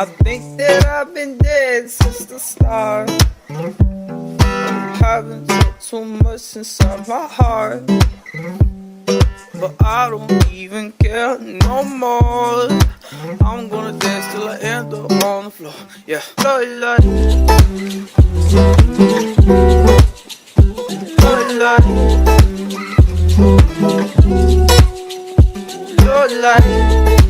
I think that I've been dead since the start. Haven't said too much inside my heart, but I don't even care no more. I'm gonna dance till I end up on the floor. Yeah, love like, love like, love like.